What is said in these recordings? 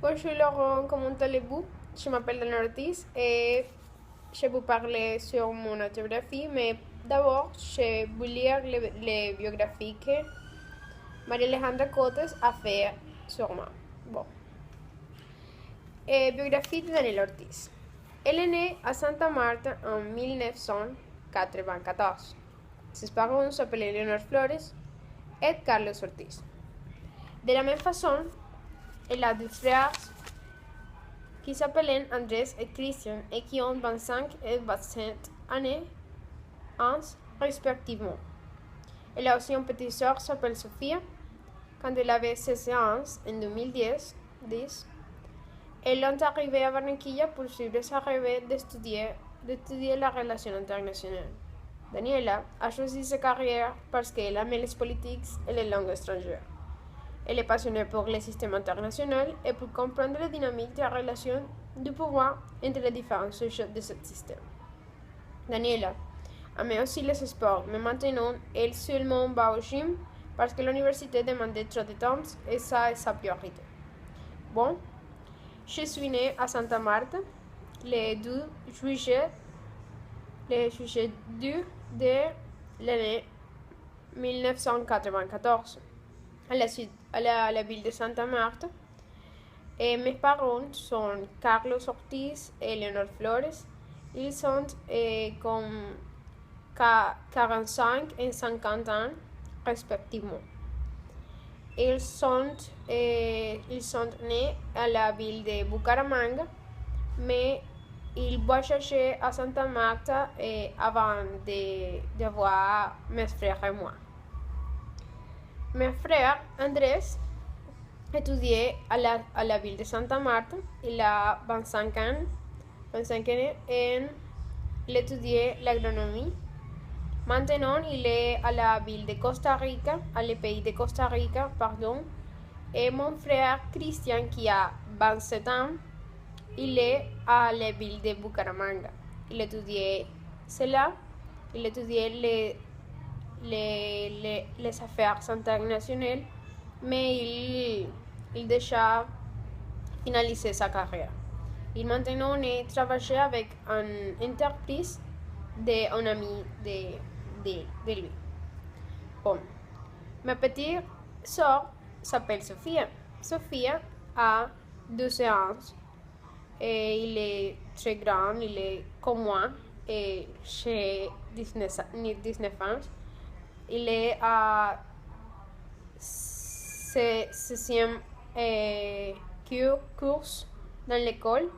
Bonjour Laurent, comment allez-vous? Je m'appelle Dana Ortiz et je vous parler sur mon autobiographie, mais d'abord, je vais lire les biographies que María-Alejandra Cotes a fait sur moi. Bon. Biographie de Daniel Ortiz. Elle est née à Santa Marta en 1994. Ses parents s'appelaient Leonor Flores et Carlos Ortiz. De la même façon, elle a deux frères qui s'appellent Andrés et Christian et qui ont 25 et 27 années respectivement. Elle a aussi une petite sœur qui s'appelle Sofia. Quand elle avait 16 ans, en 2010, elle est arrivée à Barranquilla pour suivre sa rêve d'étudier la relation internationale. Daniela a choisi sa carrière parce qu'elle aime les politiques et les langues étrangères. Elle est passionnée pour le système international et pour comprendre la dynamique de la relation du pouvoir entre les différents sujets de ce système. Daniela aimait aussi les sports, mais maintenant elle seulement va au gym parce que l'université demandait trop de temps et ça est sa priorité. Bon, je suis née à Santa Marta le 2 juillet, de l'année 1994 à la ville de Santa Marta. Et mes parents sont Carlos Ortiz et Leonor Flores. Ils sont comme 45 et 50 ans respectivement. Ils sont nés à la ville de Bucaramanga, mais ils voyageaient à Santa Marta avant de voir mes frères et moi. Mon frère Andrés étudiait à la ville de Santa Marta. Il a 25 ans et il étudiait l'agronomie. Maintenant, il est à la ville de Costa Rica, à le pays de Costa Rica, pardon. Et mon frère Christian, qui a 27 ans, il est à la ville de Bucaramanga. Il étudiait cela, il étudiait les affaires internationales, mais il déjà finalisé sa carrière. Il maintenant travaille avec une entreprise d'un ami de lui. Bon. Ma petite sœur s'appelle Sofia. Sofia a 12 ans et il est très grand, il est comme moi et j'ai 19 ans. Il est à 6e cours dans l'école.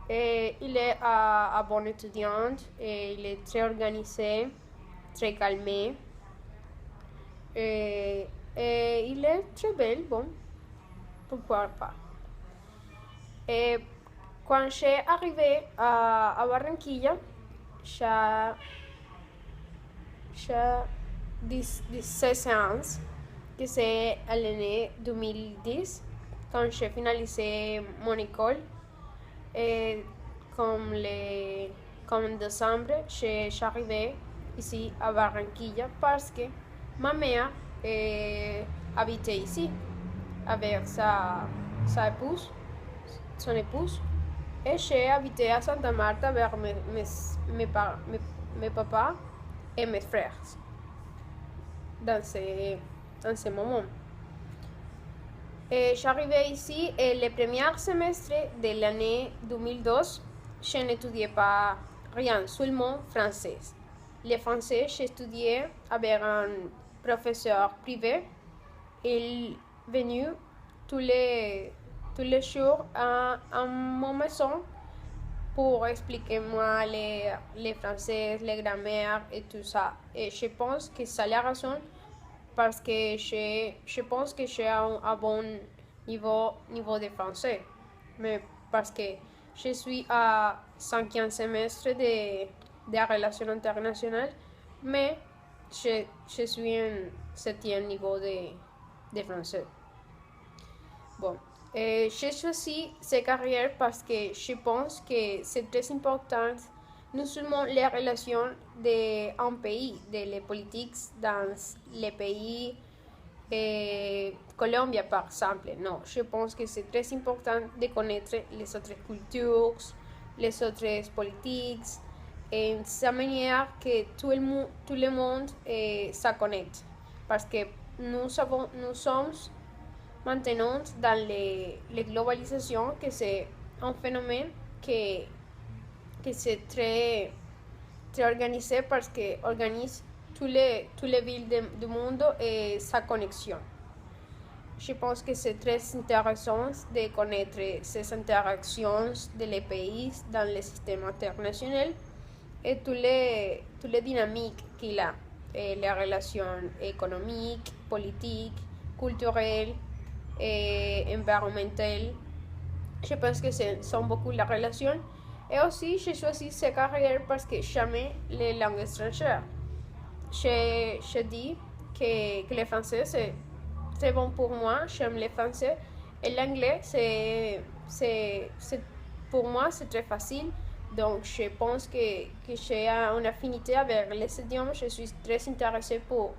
Et il est un bon étudiant et il est très organisé, très calmé. Et il est très belle, bon, pourquoi pas. Et quand j'ai arrivé à Barranquilla, j'ai 16 ans, que c'est à l'année 2010, quand j'ai finalisé mon école. Et comme en décembre, j'arrivais ici à Barranquilla parce que ma mère habitait ici avec son épouse. Et j'ai habité à Santa Marta avec mes papas et mes frères dans ce moment. J'arrivais ici et le premier semestre de l'année 2012, je n'étudiais pas rien, seulement français. Le français, j'étudiais avec un professeur privé. Il venait tous les jours à mon maison pour expliquer moi les français, les grammaires et tout ça. Et je pense que c'est la raison parce que je pense que j'ai un bon niveau de français. Mais parce que je suis à 5e semestre de la relation internationale, mais je suis en 7e niveau de français. Bon, j'ai choisi cette carrière parce que je pense que c'est très important, non seulement les relations d'un pays, de les politiques dans les pays Colombie par exemple. Non, je pense que c'est très important de connaître les autres cultures, les autres politiques, et sa manière que tout le monde se connecte. Parce que nous sommes maintenant dans la globalisation, que c'est un phénomène que c'est très organisé parce que organise toutes les villes du monde et sa connexion. Je pense que c'est très intéressant de connaître ces interactions de les pays dans le système international et toutes les dynamiques qu'il a, et les relations économiques, politiques, culturelles et environnementales. Je pense que ce sont beaucoup la relation. Et aussi, j'ai choisi cette carrière parce que jamais les langues étrangères. Je dis que le français, c'est très bon pour moi. J'aime le français. Et l'anglais, pour moi, c'est très facile. Donc, je pense que j'ai une affinité avec les idiomes. Je suis très intéressée pour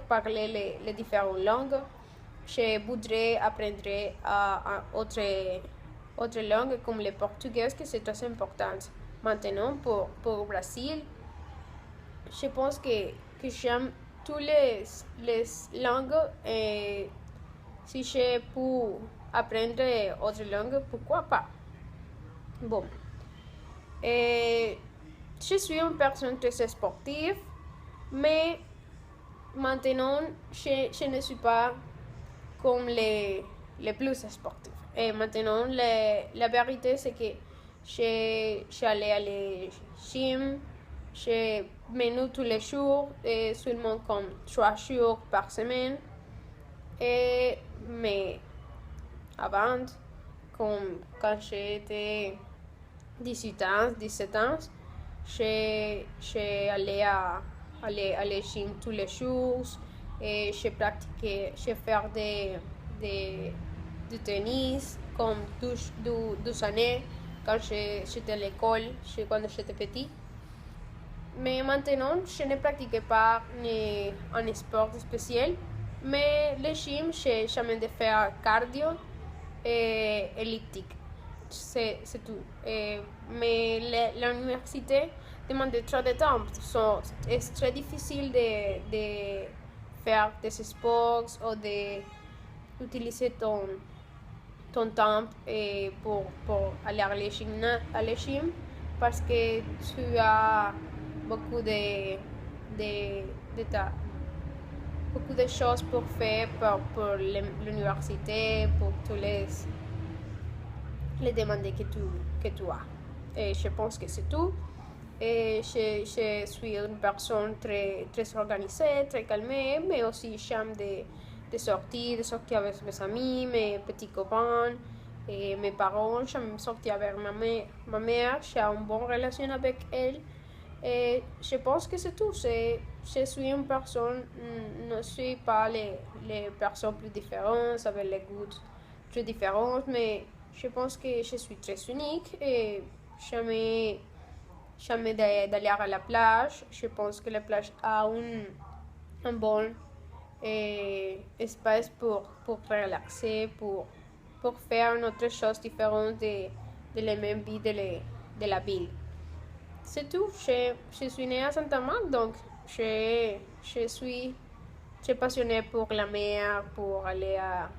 parler les différentes langues. Je voudrais apprendre autre langue comme le portugais, que c'est très important. Maintenant, pour le Brésil, je pense que j'aime toutes les langues et si je peux apprendre autre langue, pourquoi pas. Bon, et je suis une personne très sportive, mais maintenant, je ne suis pas comme les plus sportifs. Et maintenant, la vérité, c'est que j'allais à la gym, je menu tous les jours, et seulement comme 3 jours par semaine. Mais avant, comme quand j'étais 18 ans, 17 ans, j'allais à la gym tous les jours et je pratiquais, je faisais du tennis comme 12 années quand j'étais à l'école, quand j'étais petit. Mais maintenant, je ne pratique pas un sport spécial, mais le gym, j'ai jamais de faire cardio et elliptique. C'est tout. Mais l'université demande trop de temps. C'est très difficile de faire des sports ou d'utiliser ton temps pour aller à la gym parce que tu as beaucoup beaucoup de choses pour faire pour l'université, pour tous les demandes que tu as. Et je pense que c'est tout. Et je suis une personne très organisée, très calmée, mais aussi j'aime de sortir avec mes amis, mes petits copains, et mes parents. J'aime sortir avec ma mère, j'ai une bonne relation avec elle. Et je pense que c'est tout. Je suis une personne, ne suis pas les personnes plus différentes, avec les goûts très différents, mais je pense que je suis très unique et jamais d'aller à la plage. Je pense que la plage a un bon espace pour relaxer, pour faire une autre chose différente de la même vie de la ville. C'est tout. Je suis née à Santa Marta, donc je suis très passionnée pour la mer, pour aller à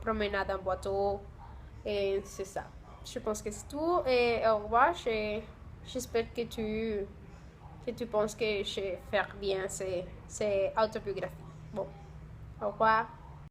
promenade en bateau. Et c'est ça. Je pense que c'est tout. Et au revoir. J'espère que tu penses que je vais faire bien ces autobiographies. Bon, au revoir.